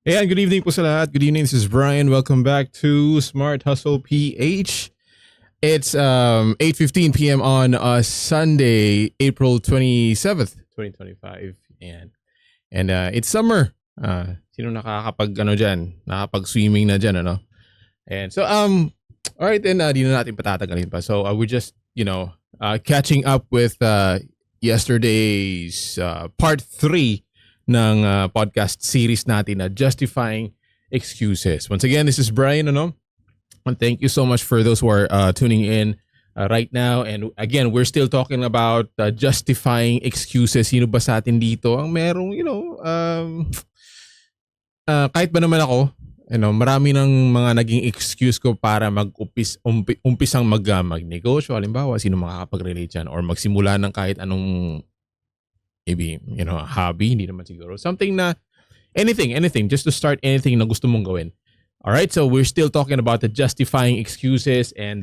Ayan, good evening po sa lahat. Good evening, this is Brian. Welcome back to Smart Hustle PH. It's 8:15 p.m. on Sunday, April 27th, 2025. And it's summer. Sino nakakapag ano diyan? Nakapag-swimming na diyan, ano? And so all right, then di na natin patatagalin pa. So we're just, catching up with yesterday's part 3 ng podcast series natin na Justifying Excuses. Once again, this is Brian, and thank you so much for those who are tuning in right now. And again, we're still talking about justifying excuses. Sino ba sa atin dito ang merong, kahit ba naman ako, marami ng mga naging excuse ko para umpisang magnegosyo. Halimbawa, sino makakapag-relate dyan? Or magsimula ng kahit anong maybe, hobby, hindi naman siguro. Something na, anything, just to start anything na gusto mong gawin. Alright, so we're still talking about the justifying excuses, and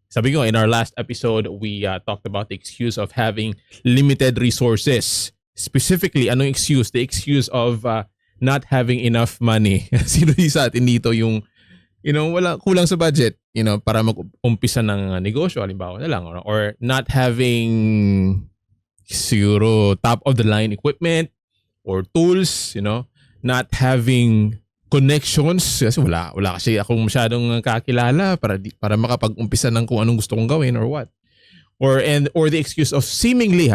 sabi ko, in our last episode, we talked about the excuse of having limited resources. Specifically, anong excuse? The excuse of not having enough money. Sino sa atin dito yung, wala, kulang sa budget, para mag-umpisa ng negosyo, halimbawa na lang, or not having siguro top of the line equipment or tools, not having connections kasi wala kasi akong masyadong kakilala para makapag-umpisa ng kung anong gusto kong gawin or what. Or the excuse of seemingly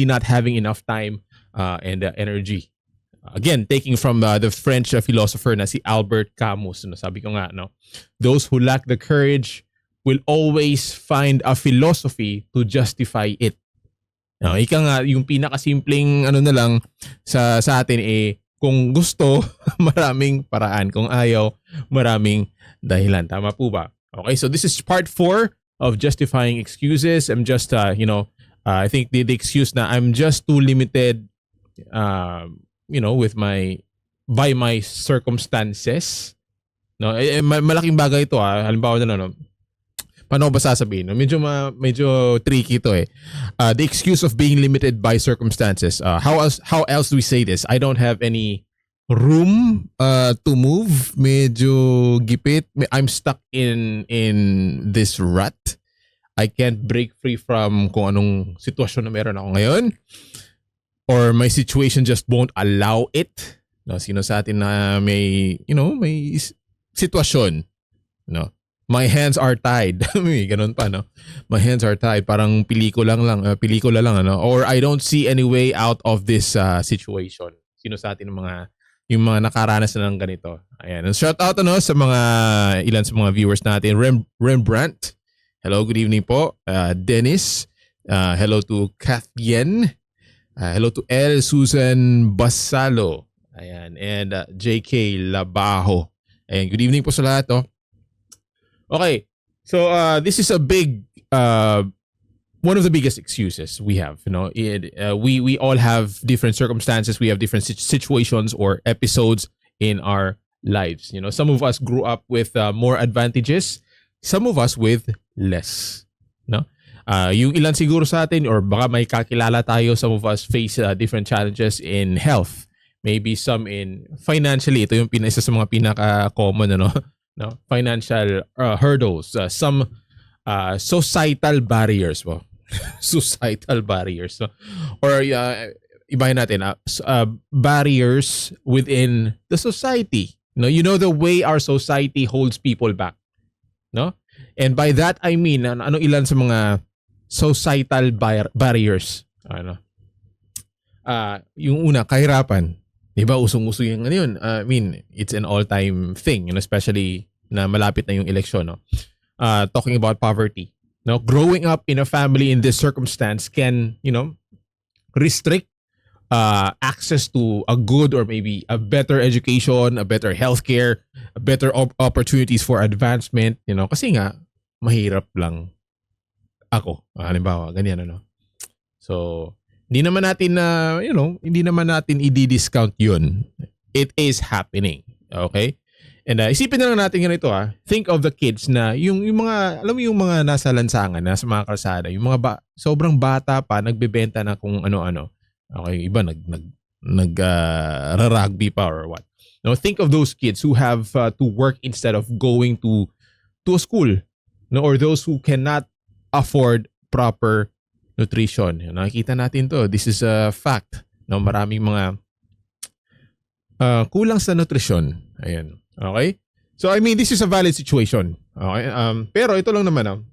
not having enough time and energy. Again, taking from the French philosopher na si Albert Camus, sabi ko nga, those who lack the courage will always find a philosophy to justify it. Ika nga, yung pinakasimpleng na lang sa atin kung gusto, maraming paraan. Kung ayaw, maraming dahilan. Tama po ba? Okay, so this is part 4 of justifying excuses. I'm just, I think the excuse na I'm just too limited, by my circumstances. No, malaking bagay ito halimbawa na paano ba sasabihin? Medyo tricky ito eh. The excuse of being limited by circumstances. How else do we say this? I don't have any room to move. Medyo gipit. I'm stuck in this rut. I can't break free from kung anong sitwasyon na meron ako ngayon. Or my situation just won't allow it. No, sino sa atin na may sitwasyon, my hands are tied. Ganun pa, no? My hands are tied. Parang pelikula lang, Or I don't see any way out of this situation. Sino sa atin yung mga nakaranas na ng ganito. Ayan. And shout out sa ilan sa mga viewers natin. Rembrandt. Hello, good evening po. Dennis. Hello to Kathien. Hello to L. Susan Basalo. Ayan. And JK Labajo. Ayan. Good evening po sa lahat, Okay, so this is a big, one of the biggest excuses we have. We all have different circumstances. We have different situations or episodes in our lives. Some of us grew up with more advantages. Some of us with less. Yung ilan siguro sa atin, or baka may kakilala tayo. Some of us face different challenges in health. Maybe some in financially. Ito yung isa sa mga pinaka-common, financial hurdles, some societal barriers societal barriers, or ibahin natin, barriers within the society, the way our society holds people back, and by that I mean ilan sa mga societal barriers, yung una, kahirapan. Diba, usong-uso yung yun. I mean, it's an all-time thing, especially na malapit na yung eleksyon, talking about poverty. Growing up in a family in this circumstance can, restrict access to a good or maybe a better education, a better healthcare, a better opportunities for advancement, kasi nga, mahirap lang ako. Halimbawa, ganyan, So, hindi naman natin i-discount yun. It is happening. Okay? And isipin na lang natin ganito Think of the kids na yung mga, alam mo yung mga nasa lansangan, nasa mga kalsada, yung mga sobrang bata pa, nagbebenta na kung ano-ano. Okay, iba nag rugby pa or what. No, think of those kids who have to work instead of going to a school, no, or those who cannot afford proper nutrition. Nakikita natin to. This is a fact. No, maraming mga kulang sa nutrition. Ayan. Okay? So I mean, this is a valid situation. Okay? Pero ito lang naman,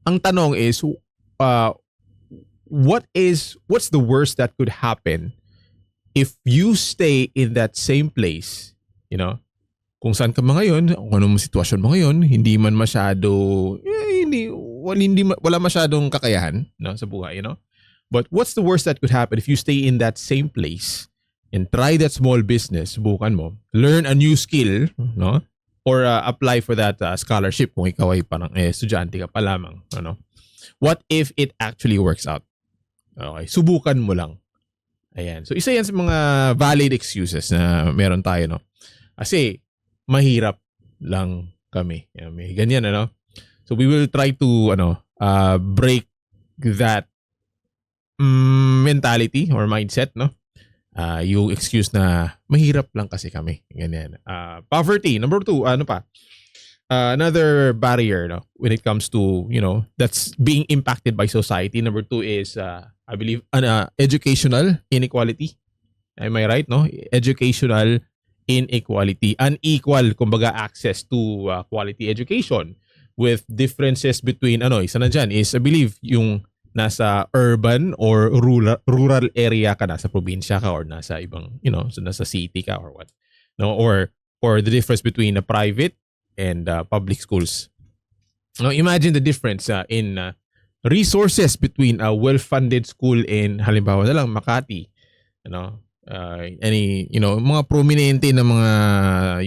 ang tanong is what's the worst that could happen if you stay in that same place, kung saan ka ba ngayon, kung anong sitwasyon mo ngayon, hindi man masyado, wala masyadong kakayahan, sa buhay, But what's the worst that could happen if you stay in that same place and try that small business, subukan mo, learn a new skill, or apply for that scholarship kung ikaw ay parang estudyante ka pa lamang, What if it actually works out? Okay, subukan mo lang. Ayan. So isa yan sa mga valid excuses na meron tayo, Kasi mahirap lang kami. May ganyan, So we will try to break that mentality or mindset, yung excuse na mahirap lang kasi kami. Ganyan. Poverty, number 2, another barrier, when it comes to, that's being impacted by society. Number 2 is I believe educational inequality. Am I right, Educational inequality, unequal kumbaga access to quality education, with differences between isa na dyan is I believe yung nasa urban or rural area ka, nasa probinsya ka, or nasa ibang nasa city ka or what, or the difference between a private and public schools. Imagine the difference in resources between a well-funded school in halimbawa na lang Makati, any mga prominente na mga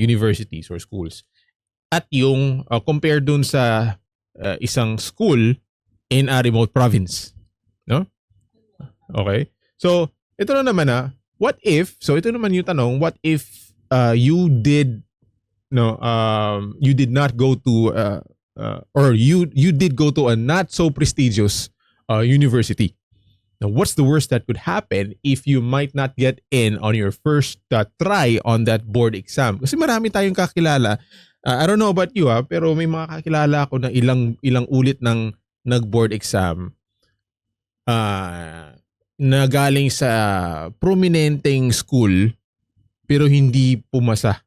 universities or schools, at yung compare dun sa isang school in a remote province, okay, so ito na naman what if, so ito naman yung tanong, what if you did not go to or you did go to a not so prestigious university. Now, what's the worst that could happen if you might not get in on your first try on that board exam? Kasi marami tayong kakilala. I don't know about you, pero may mga kakilala ako na ilang ulit ng nag-board exam na galing sa prominenteng school pero hindi pumasa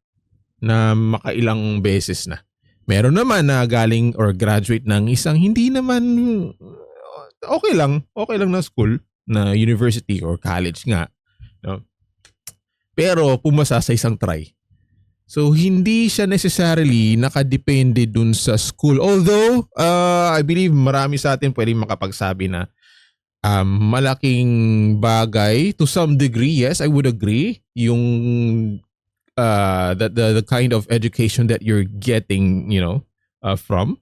na makailang beses na. Meron naman na galing or graduate ng isang hindi naman okay lang na school, na university or college nga, pero pumasa sa isang try. So hindi siya necessarily nakadepende dun sa school. Although I believe marami sa atin pwedeng makapagsabi na malaking bagay to some degree. Yes, I would agree. Yung the kind of education that you're getting, from.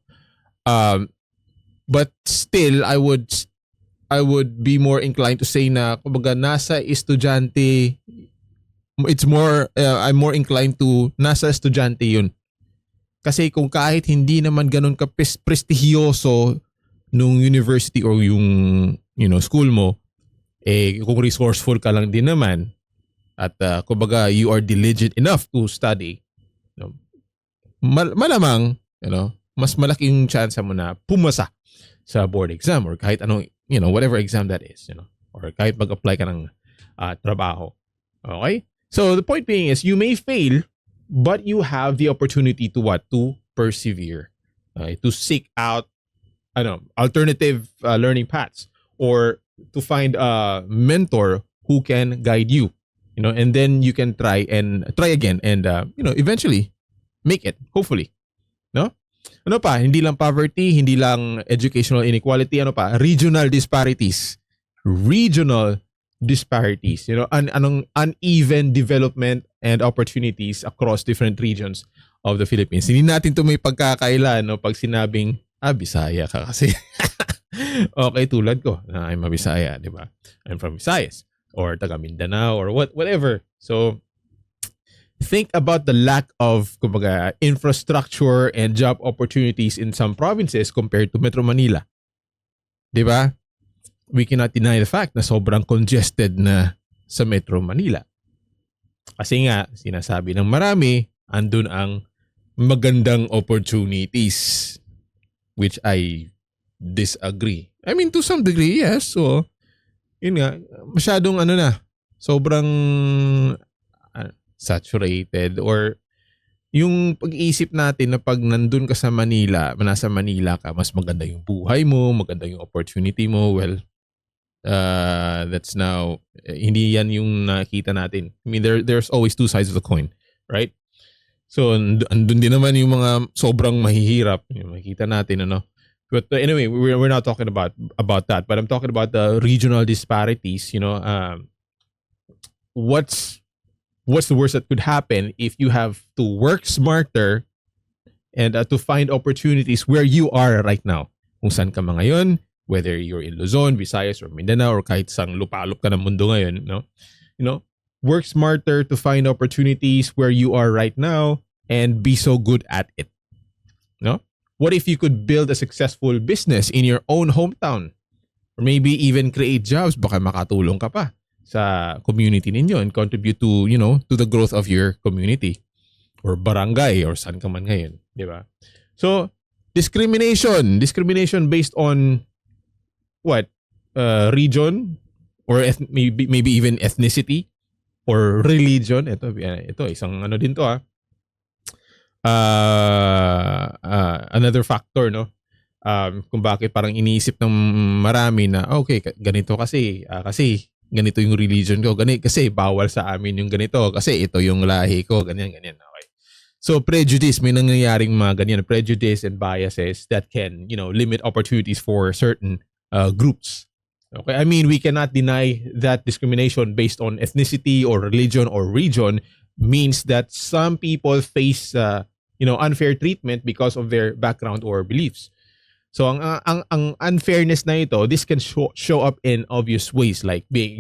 But still, I would be more inclined to say na kumbaga nasa estudyante, it's more I'm more inclined to nasa estudyante yun. Kasi kung kahit hindi naman ganun ka prestigiyoso nung university or yung school mo, kung resourceful ka lang din naman at kumbaga you are diligent enough to study, malamang mas malaking chance mo na pumasa sa board exam or kahit anong whatever exam that is, or kahit mag-apply ka ng trabaho. Okay? So the point being is you may fail, but you have the opportunity to what? To persevere. To seek out alternative learning paths, or to find a mentor who can guide you, and then you can try again and eventually make it, hopefully. No? Ano pa? Hindi lang poverty, hindi lang educational inequality, regional disparities. Regional disparities, uneven development and opportunities across different regions of the Philippines. Hindi natin ito may pagkakaila, pag sinabing, Bisaya ka kasi. Okay, tulad ko, I'm a Bisaya, di ba? I'm from Visayas, or taga Mindanao, or whatever. So, think about the lack of kumbaga, infrastructure and job opportunities in some provinces compared to Metro Manila. Di ba? We cannot deny the fact na sobrang congested na sa Metro Manila. Kasi nga, sinasabi ng marami, andun ang magandang opportunities, which I disagree. I mean, to some degree, yes. So, yun nga, masyadong sobrang saturated, or yung pag-iisip natin na pag nandun ka sa Manila, nasa Manila ka, mas maganda yung buhay mo, maganda yung opportunity mo. Well, that's now, hindi yan yung nakita natin. I mean, there's always two sides of the coin, right? So, andun din naman yung mga sobrang mahihirap. Yung makikita natin, But anyway, we're not talking about that. But I'm talking about the regional disparities. What's the worst that could happen if you have to work smarter and to find opportunities where you are right now? Kung saan ka man ngayon, whether you're in Luzon, Visayas, or Mindanao, or kahit sang lupalop ka ng mundo ngayon, work smarter to find opportunities where you are right now and be so good at it. No? What if you could build a successful business in your own hometown? Or maybe even create jobs, baka makatulong ka pa sa community ninyo and contribute to, to the growth of your community or barangay or saan ka man ngayon, di ba? So, discrimination based on what? Region or maybe even ethnicity or religion. Ito isang din to another factor, no? Kung bakit parang iniisip ng marami na okay, ganito kasi ganito yung religion ko, kasi bawal sa amin yung ganito, kasi ito yung lahi ko, ganyan. Okay. So prejudice, may nangyayaring mga ganyan, prejudice and biases that can, limit opportunities for certain groups. Okay, I mean, we cannot deny that discrimination based on ethnicity or religion or region means that some people face unfair treatment because of their background or beliefs. So ang unfairness na ito, this can show up in obvious ways, like being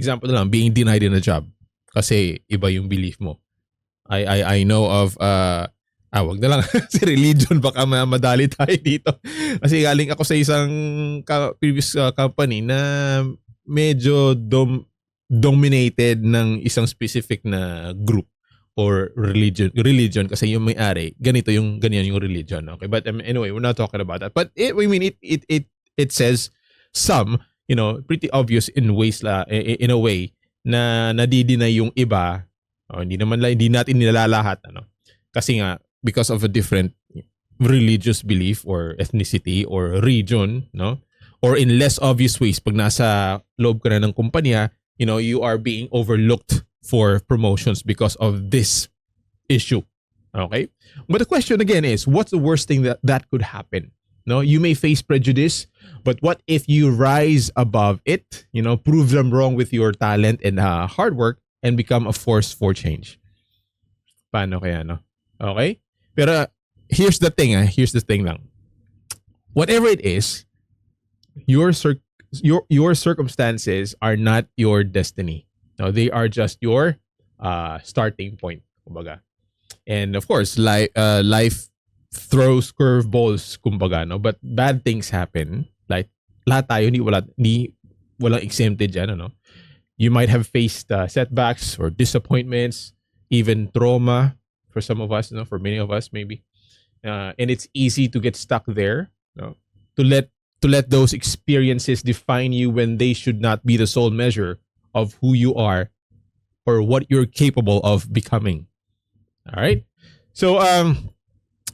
denied in a job kasi iba yung belief mo. I know of wag na lang si religion, baka madali tayo dito. Kasi galing ako sa isang previous company na medyo dominated ng isang specific na group or religion kasi yung may-ari ganyan yung religion. Okay, but anyway, we're not talking about that, but it says some, pretty obvious in a way na nadidinay yung iba. Hindi natin nilalahat, kasi nga because of a different religious belief or ethnicity or region, or in less obvious ways, pag nasa loob ka na ng kumpanya, you are being overlooked for promotions because of this issue. Okay? But the question again is, what's the worst thing that could happen? No, you may face prejudice, but what if you rise above it, prove them wrong with your talent and hard work and become a force for change? Paano kaya, no? Okay? Pero here's the thing lang. Whatever it is, your circumstances are not your destiny. No, they are just your starting point, kumbaga. And of course, life throws curveballs, kumbaga, no? But bad things happen. Like lahat tayo, walang exempted dyan, no? You might have faced setbacks or disappointments, even trauma for some of us, for many of us maybe. And it's easy to get stuck there, to let those experiences define you when they should not be the sole measure of who you are or what you're capable of becoming. All right. So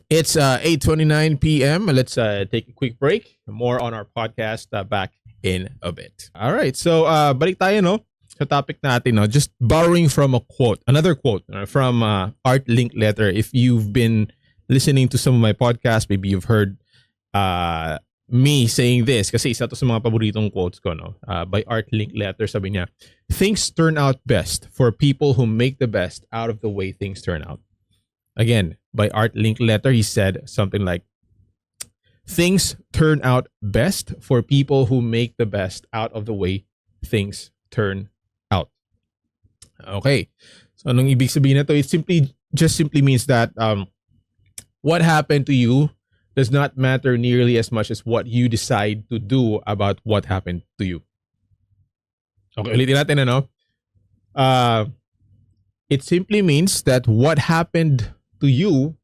it's 8:29 p.m. Let's take a quick break. More on our podcast back in a bit. All right. So balik tayo, sa topic natin, just borrowing from another quote from Art Linkletter. If you've been listening to some of my podcasts, maybe you've heard me saying this kasi isa to sa mga paboritong quotes ko, by Art Linkletter. Sabi niya, things turn out best for people who make the best out of the way things turn out. Again, by Art Linkletter, he said something like, things turn out best for people who make the best out of the way things turn out. Okay. So anong ibig sabihin na to? It simply means that what happened to you does not matter nearly as much as what you decide to do about what happened to you. Okay, ulitin natin, It simply means that what happened to you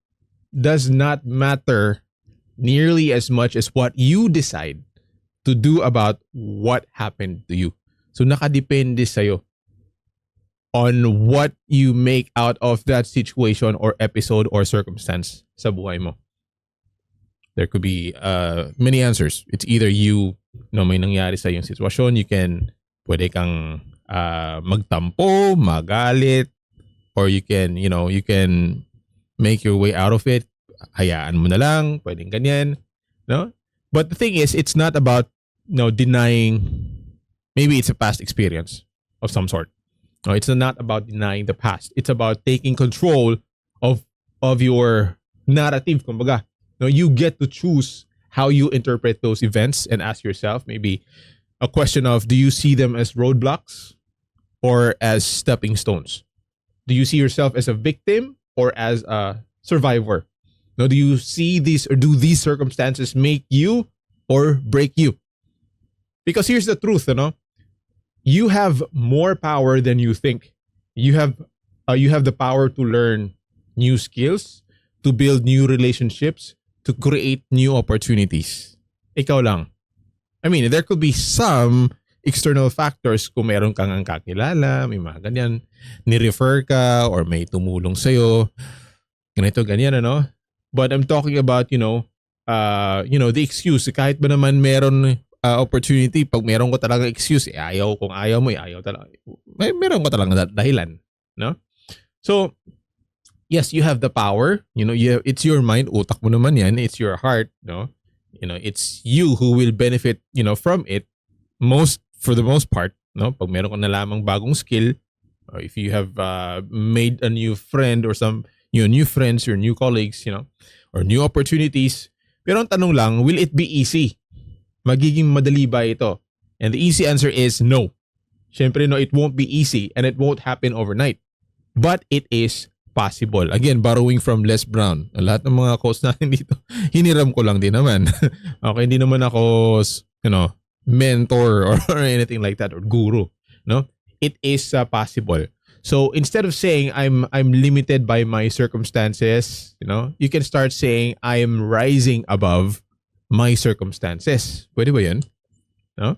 does not matter nearly as much as what you decide to do about what happened to you. So nakadepende sa'yo on what you make out of that situation or episode or circumstance sa buhay mo. There could be many answers. It's either you, may nangyari sa yung sitwasyon, pwede kang magtampo, magalit, or you can make your way out of it. Hayaan mo na lang, pwedeng ganyan, no? But the thing is, it's not about denying. Maybe it's a past experience of some sort. No, it's not about denying the past. It's about taking control of your narrative. Kumbaga, you get to choose how you interpret those events and ask yourself maybe a question of, do you see them as roadblocks or as stepping stones? Do you see yourself as a victim or as a survivor? No, do you see these, or do these circumstances make you or break you? Because here's the truth, you have more power than you think. You have the power to learn new skills, to build new relationships, to create new opportunities. Ikaw lang. I mean, there could be some external factors kung meron kang ang kakilala, may mga ganyan, ni-refer ka or may tumulong sa'yo, ganito, ganyan, But I'm talking about, the excuse. Kahit ba naman meron opportunity, pag meron ko talaga excuse, ayaw, kung ayaw mo, ayaw talaga. Meron ko talaga dahilan, no? So, yes, you have the power. It's your mind, utak mo naman yan, it's your heart, no? It's you who will benefit, from it for the most part, no? Pag meron ka na lamang bagong skill, or if you have made a new friend or some new friends or new colleagues, or new opportunities. Pero ang tanong lang, will it be easy? Magiging madali ba ito? And the easy answer is no. Syempre, no, it won't be easy and it won't happen overnight. But it is possible. Again, borrowing from Les Brown. Lahat ng mga quotes natin dito, hiniram ko lang din naman. Okay, hindi naman ako, mentor or anything like that, or guru, no? It is possible. So instead of saying I'm limited by my circumstances, you can start saying I am rising above my circumstances. Pwede ba 'yan? No?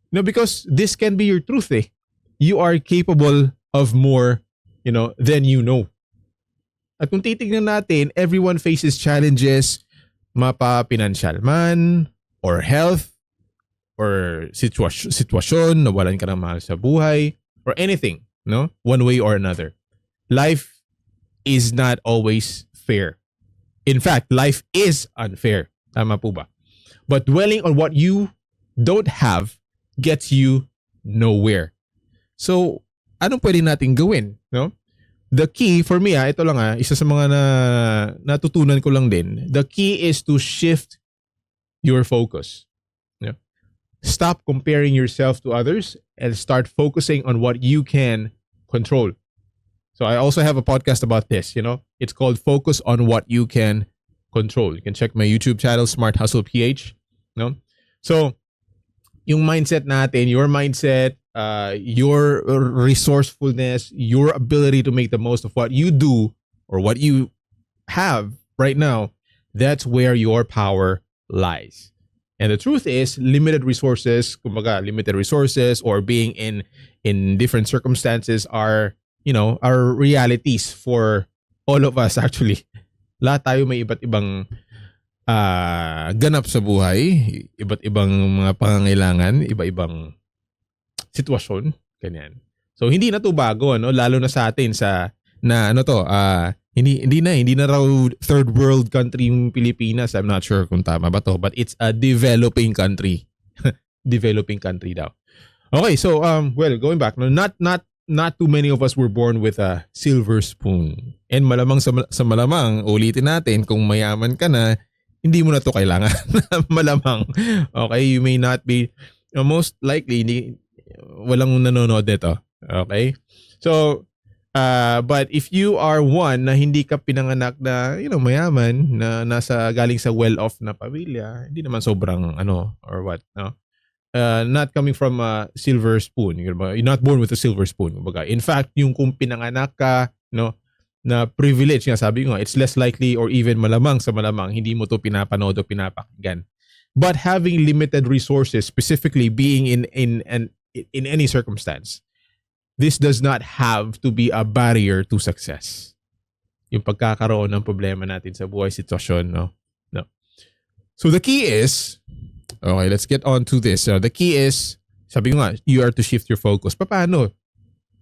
Because this can be your truth eh. You are capable of more, than you know. At kung titignan natin, everyone faces challenges, mapa-financial man, or health, or sitwasyon, nawalan ka ng mahal sa buhay, or anything, one way or another. Life is not always fair. In fact, life is unfair. Tama po ba? But dwelling on what you don't have gets you nowhere. So, anong pwede natin gawin? The key for me, ito lang isa sa mga natutunan ko lang din. The key is to shift your focus. Stop comparing yourself to others and start focusing on what you can control. So I also have a podcast about this, It's called Focus on What You Can Control. You can check my YouTube channel, Smart Hustle PH. So, yung mindset natin, your mindset, your resourcefulness, your ability to make the most of what you do or what you have right now, that's where your power lies. And the truth is, limited resources or being in different circumstances are realities for all of us actually. Lahat tayo may iba't ibang ganap sa buhay, iba't ibang mga pangangailangan, iba-ibang sitwasyon, ganyan. So hindi na to bago, lalo na sa atin hindi na raw third world country yung Pilipinas. I'm not sure kung tama ba to, but it's a developing country. Developing country daw. Okay, so going back, not too many of us were born with a silver spoon. And malamang sa malamang, ulitin natin, kung mayaman ka na, hindi mo na to kailangan. Malamang. Okay, you may not be, most likely walang nanonood nito. Okay? So, but if you are one na hindi ka pinanganak na, mayaman, na galing sa well-off na pamilya, hindi naman sobrang or what, no? not coming from a silver spoon. You're not born with a silver spoon. Kumbaga. In fact, yung kung pinanganak ka, no, na privilege, nga sabi ko nga, it's less likely or even malamang sa malamang, hindi mo to pinapanood o pinapakinggan. But having limited resources, specifically being in any circumstance, this does not have to be a barrier to success. Yung pagkakaroon ng problema natin sa buhay sitwasyon, no? No. So the key is, okay, let's get on to this. The key is, sabi ko nga, you are to shift your focus. Paano?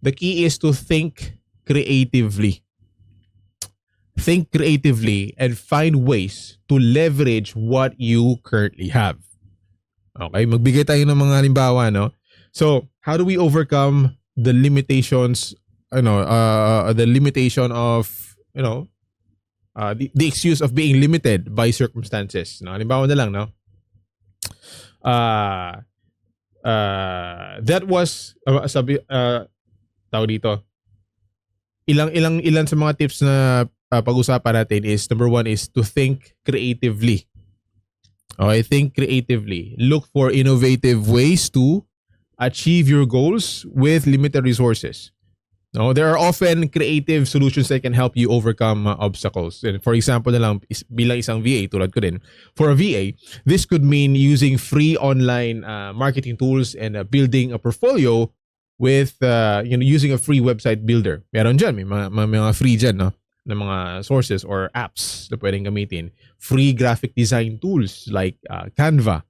The key is to think creatively. Think creatively and find ways to leverage what you currently have. Okay, magbigay tayo ng mga halimbawa, no? So, how do we overcome the limitations, the limitation of, the excuse of being limited by circumstances? No? Halimbawa na lang, no? That was, tao dito, ilan sa mga tips na pag-usapan natin is, number one is to think creatively. Okay, think creatively. Look for innovative ways to achieve your goals with limited resources. No, there are often creative solutions that can help you overcome obstacles. And for example na lang, bilang isang VA, tulad ko din, for a VA, this could mean using free online marketing tools and building a portfolio with using a free website builder. Meron dyan, may mga free dyan, no? Na mga sources or apps na pwedeng gamitin. Free graphic design tools like Canva.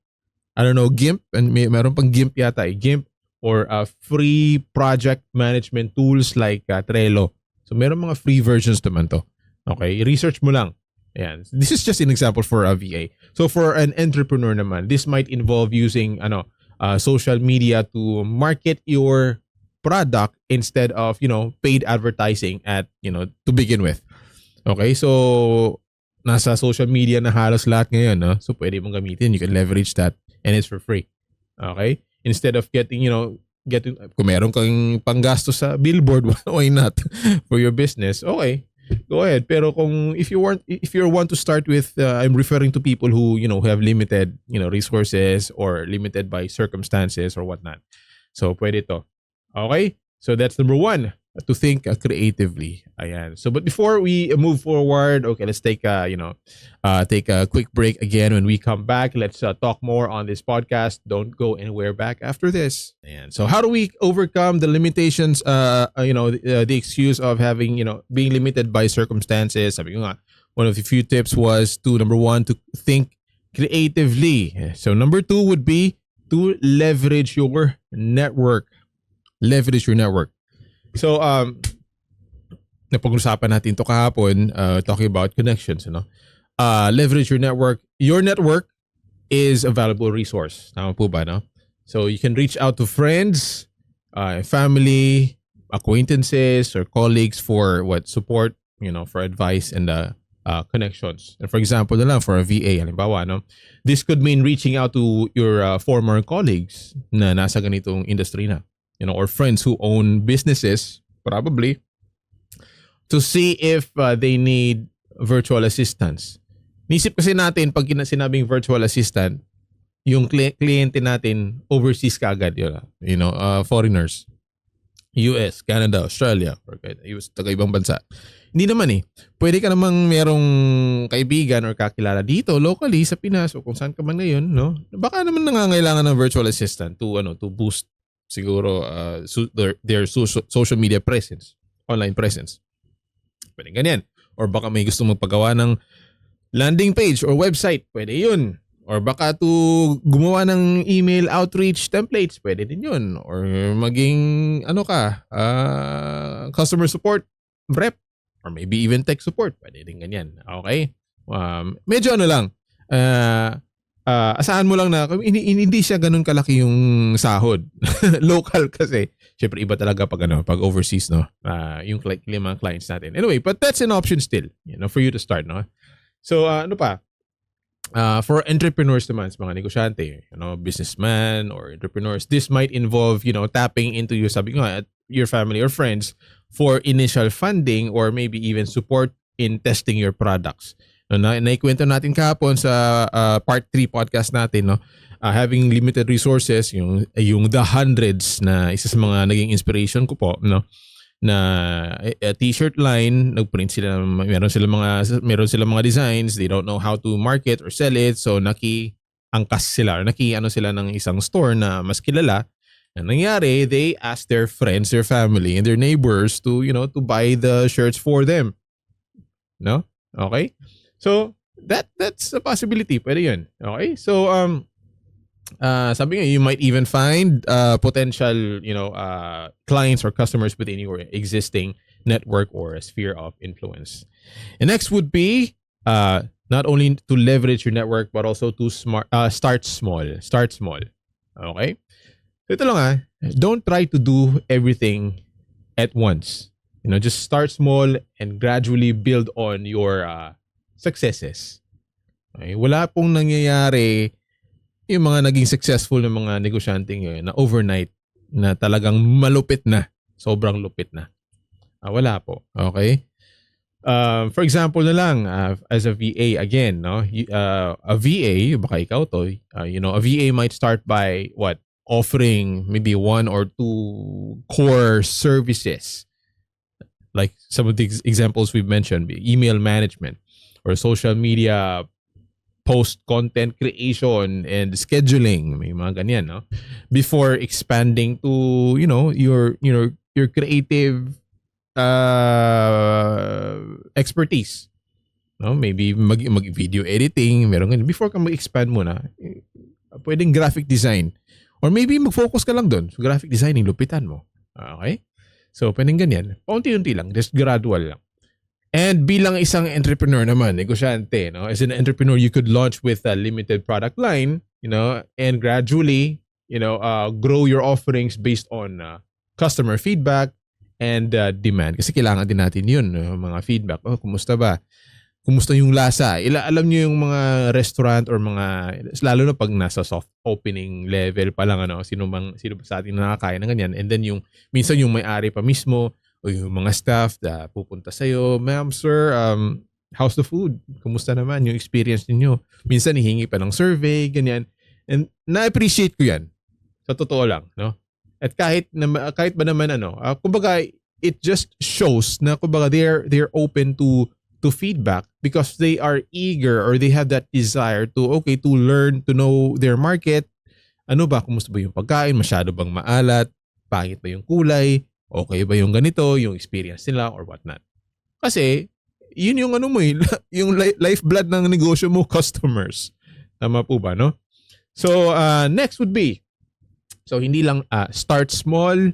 I don't know, GIMP. And meron pang GIMP yata eh. GIMP or free project management tools like Trello. So meron mga free versions naman to. Okay, research mo lang. Ayan. This is just an example for a VA. So for an entrepreneur naman, this might involve using social media to market your product instead of paid advertising to begin with. Okay, so nasa social media na halos lahat ngayon, no? So pwede mong gamitin, you can leverage that and it's for free. Okay, instead of getting kung meron kang panggasto sa billboard, why not for your business? Okay, go ahead. Pero if you want to start with, I'm referring to people who have limited resources or limited by circumstances or whatnot. So pwede to. Okay? So that's number one, to think creatively. Ayan. So but before we move forward, okay, let's take take a quick break again. When we come back, let's talk more on this podcast. Don't go anywhere back after this. And so how do we overcome the limitations, the excuse of having, being limited by circumstances? Sabi ko nga, one of the few tips was to, number one, to think creatively. So number two would be to leverage your network. Leverage your network. So, napag-usapan natin to kahapon, talking about connections, leverage your network. Your network is a valuable resource. Tama po ba, no? So, you can reach out to friends, family, acquaintances, or colleagues for support, for advice and connections. And for example, na lang, for a VA, halimbawa, no? This could mean reaching out to your former colleagues na nasa ganitong industry na. Or friends who own businesses, probably, to see if they need virtual assistance. Nisip kasi natin, pag sinabing virtual assistant, yung kliyente natin overseas kaagad, foreigners, US, Canada, Australia, or US, taga-ibang bansa. Hindi naman eh. Pwede ka namang merong kaibigan or kakilala dito, locally, sa Pinas, o kung saan ka man ngayon, no? Baka naman nangangailangan ng virtual assistant to boost siguro their social media presence, online presence. Pwede ganyan. Or baka may gusto magpagawa ng landing page or website, pwede yun. Or baka gumawa ng email outreach templates, pwede din yun. Or maging customer support rep, or maybe even tech support, pwede din ganyan. Okay? Medyo lang. Asahan mo lang na hindi siya ganun kalaki yung sahod. Local kasi. Syempre iba talaga pag overseas, no? Yung mga clients natin. Anyway, but that's an option still, for you to start, no? So, for entrepreneurs naman, mga negosyante, businessman or entrepreneurs, this might involve, tapping into your family or friends for initial funding or maybe even support in testing your products. Naikwento natin kahapon sa part 3 podcast natin, no? having limited resources, yung The Hundreds na isa sa mga naging inspiration ko po, no? Na t-shirt line, nagprint sila, meron sila mga designs, they don't know how to market or sell it, so angkas sila, ano sila ng isang store na mas kilala. Ang nangyari, they asked their friends, their family, and their neighbors to, to buy the shirts for them. No? Okay? So, that's a possibility. Pwede yun. Okay? So, sabi nga, you might even find potential, clients or customers within your existing network or sphere of influence. And next would be not only to leverage your network but also to start small. Start small. Okay? So ito lang don't try to do everything at once. Just start small and gradually build on your successes. Okay? Wala pong nangyayari yung mga naging successful ng mga negosyante ngayon na overnight na talagang malupit na. Sobrang lupit na. Wala po. Okay? For example na lang, as a VA again, no? A VA, baka ikaw to, a VA might start by offering maybe one or two core services. Like some of the examples we've mentioned, email management or social media post content creation and scheduling, may mga ganyan, no? Before expanding to, your creative expertise. No? Maybe mag-video editing, meron ganyan. Before ka mag-expand muna, pwedeng graphic design. Or maybe mag-focus ka lang doon sa graphic designing, lupitan mo. Okay? So, pwedeng ganyan. Paunti-unti lang, just gradual lang. And bilang isang entrepreneur naman, negosyante, no? As an entrepreneur, you could launch with a limited product line, and gradually, grow your offerings based on customer feedback and demand. Kasi kailangan din natin yun, mga feedback. Kumusta ba? Kumusta yung lasa? Alam niyo yung mga restaurant or lalo na pag nasa soft opening level pa lang, sino ba sa atin nakakain ng ganyan. And then minsan yung may-ari pa mismo o yung mga staff na pupunta sa'yo, ma'am, sir, how's the food? Kumusta naman yung experience ninyo? Minsan hihingi pa ng survey, ganyan. And na-appreciate ko yan. Sa totoo lang, no? At kahit ba naman kumbaga it just shows na kumbaga they're open to feedback because they are eager or they have that desire to learn, to know their market. Kumusta ba yung pagkain? Masyado bang maalat? Pangit ba yung kulay? Okay ba yung ganito, yung experience nila or whatnot? Kasi yun yung yung lifeblood ng negosyo mo, customers. Tama po ba, no? So next would be, so hindi lang start small,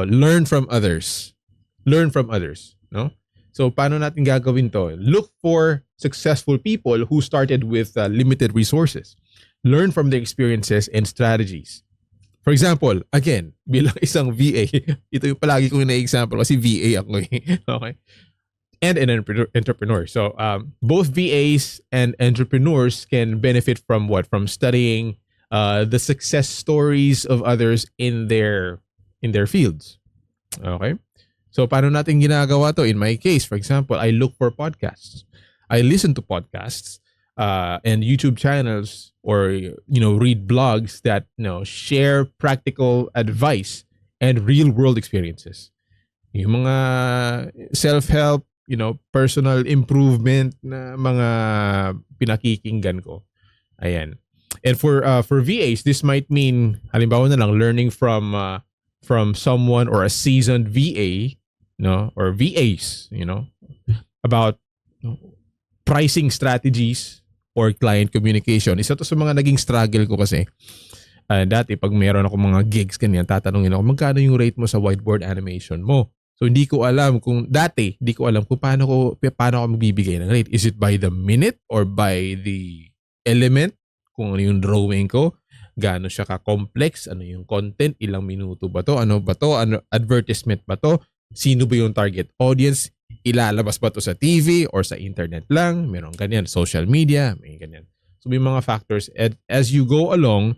learn from others. Learn from others, no? So paano natin gagawin to? Look for successful people who started with limited resources. Learn from their experiences and strategies. For example, again, bilang isang VA, ito yung palagi kong na-example kasi VA ako eh. Okay? And an entrepreneur. So both VAs and entrepreneurs can benefit from what? From studying the success stories of others in their fields. Okay? So paano natin ginagawa to? In my case, for example, I look for podcasts. I listen to podcasts and YouTube channels or read blogs that share practical advice and real world experiences. Yung mga self-help, personal improvement na mga pinakikinggan ko. Ayan. And for VAs, this might mean halimbawa na lang learning from someone or a seasoned VA, or VAs, about pricing strategies or client communication. Isa to sa mga naging struggle ko kasi. Dati pag meron ako mga gigs kanyan, tatanungin ako, magkano yung rate mo sa whiteboard animation mo? So hindi ko alam kung paano ako magbibigay ng rate. Is it by the minute or by the element? Kung ano yung drawing ko, gaano siya ka-complex, ano yung content, ilang minuto ba to, ano advertisement ba to, sino ba yung target audience, ilalabas ba to sa TV or sa internet lang, meron ganyan, social media, may ganyan. So may mga factors. And as you go along,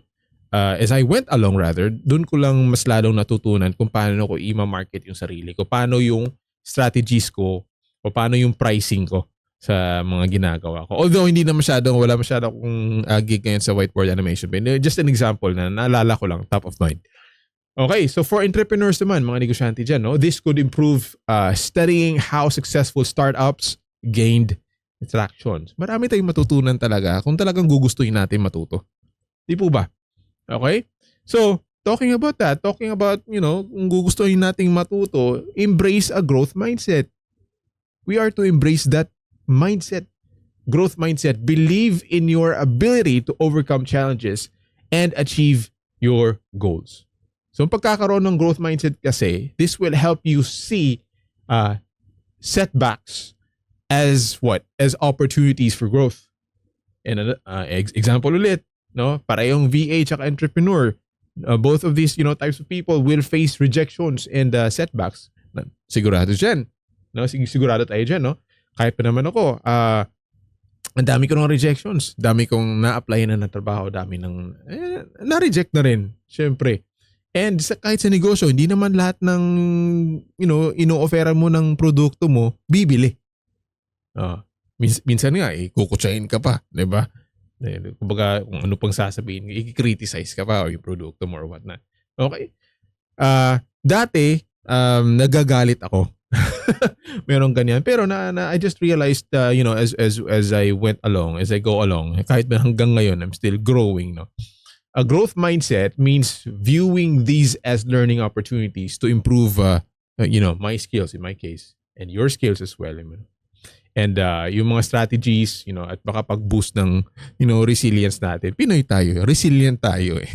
as I went along rather, dun ko lang mas lalong natutunan kung paano ko i-market yung sarili ko, paano yung strategies ko, o paano yung pricing ko. sa mga ginagawa ko. Although wala masyado akong gig ngayon sa whiteboard animation. But just an example na naalala ko lang, top of mind. Okay, so for entrepreneurs naman, mga negosyante dyan, no, this could improve studying how successful startups gained traction. Marami tayong matutunan talaga kung talagang gugustuhin natin matuto. Di po ba? Okay? So, talking about, kung gugustuhin nating matuto, embrace a growth mindset. We are to embrace that mindset, growth mindset. Believe in your ability to overcome challenges and achieve your goals. So, ang pagkakaroon ng growth mindset kasi, this will help you see setbacks as what? As opportunities for growth. And example ulit, no? Parehong VA at entrepreneur. Both of these, types of people will face rejections and setbacks. Sigurado dyan. No? Sigurado tayo dyan, no? Kahit pa naman ako, ang dami ko ng rejections. Dami kong na-apply na trabaho. Dami ng, na-reject na rin. Siyempre. And kahit sa negosyo, hindi naman lahat ng, ino-offera mo ng produkto mo, bibili. Minsan nga, kukutsahin ka pa. Diba? Kumbaga, kung ano pang sasabihin, i-criticize ka pa o yung produkto mo or whatnot. Okay? Dati, nagagalit ako. Meron ganyan. Pero I just realized, as I went along, as I go along, kahit hanggang ngayon, I'm still growing, no? A growth mindset means viewing these as learning opportunities to improve, my skills in my case, and your skills as well. And yung mga strategies, at makapag-boost ng, resilience natin. Pinoy tayo, resilient tayo eh.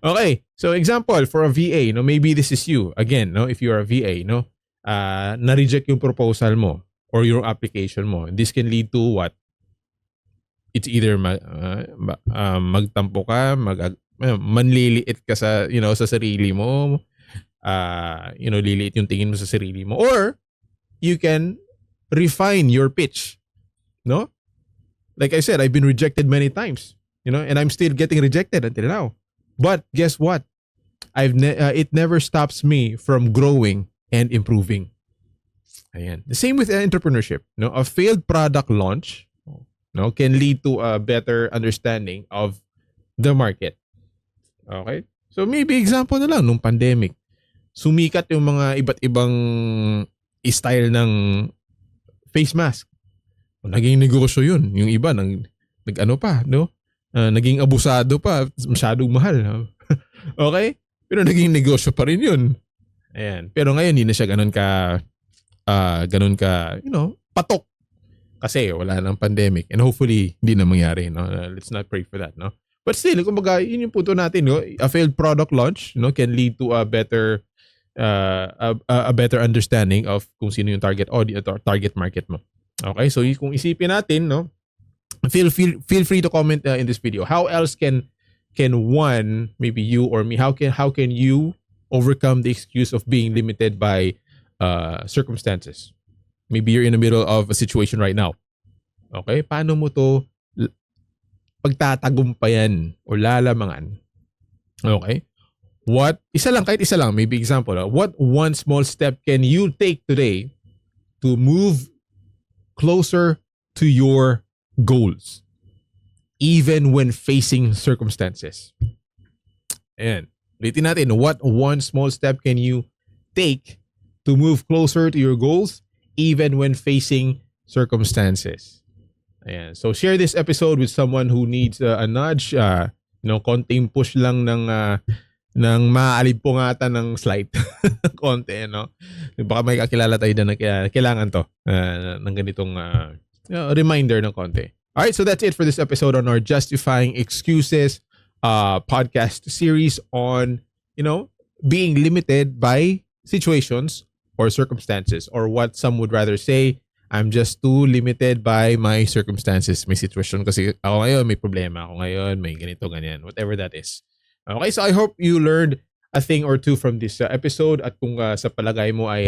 Okay, so example for a VA, maybe this is you. Again, if you are a VA, na-reject yung proposal mo or your application mo. This can lead to what? It's either magtampo ka, manliliit ka sa, sa sarili mo, liliit yung tingin mo sa sarili mo, or you can refine your pitch, no? Like I said, I've been rejected many times, and I'm still getting rejected until now. But guess what? It never stops me from growing and improving. Ayan. The same with entrepreneurship. A failed product launch, can lead to a better understanding of the market. Okay? So maybe example na lang nung pandemic. Sumikat yung mga iba't ibang style ng face mask. Naging negosyo yun. Yung iba naging abusado pa, masyadong mahal. Okay? Pero naging negosyo pa rin yun. Ayan. Pero ngayon hindi na siya ganun ka patok. Kasi wala nang pandemic, and hopefully hindi na mangyari, let's not pray for that, But still, kumbaga, yun yung punto natin, a failed product launch, can lead to a better understanding of kung sino yung target audience or target market mo. Okay, so kung isipin natin, feel free to comment in this video. How else can one, maybe you or me, how can you overcome the excuse of being limited by circumstances? Maybe you're in the middle of a situation right now. Okay? Paano mo to pagtatagumpayan o lalamangan? Okay? Kahit isa lang, maybe example, what one small step can you take today to move closer to your goals, even when facing circumstances? Ayan. Ulitin natin, what one small step can you take to move closer to your goals, even when facing circumstances? Ayan. So share this episode with someone who needs a nudge, konting push lang ng maalimpungatan ng slide. Konti, Baka may kakilala tayo na kailangan to ng ganitong reminder ng konti. Alright, so that's it for this episode on our Justifying Excuses podcast series on, being limited by situations or circumstances, or what some would rather say, I'm just too limited by my circumstances. May situation kasi ako ngayon, may problema ako ngayon, may ganito, ganyan, whatever that is. Okay, so I hope you learned a thing or two from this episode, at kung sa palagay mo ay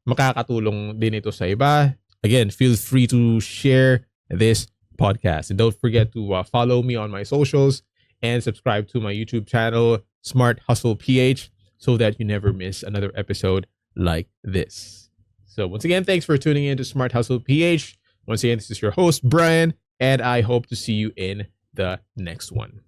makakatulong din ito sa iba, again, feel free to share this podcast. And don't forget to follow me on my socials and subscribe to my YouTube channel, Smart Hustle PH, so that you never miss another episode like this. So once again, thanks for tuning in to Smart Hustle PH. Once again, this is your host, Brian, and I hope to see you in the next one.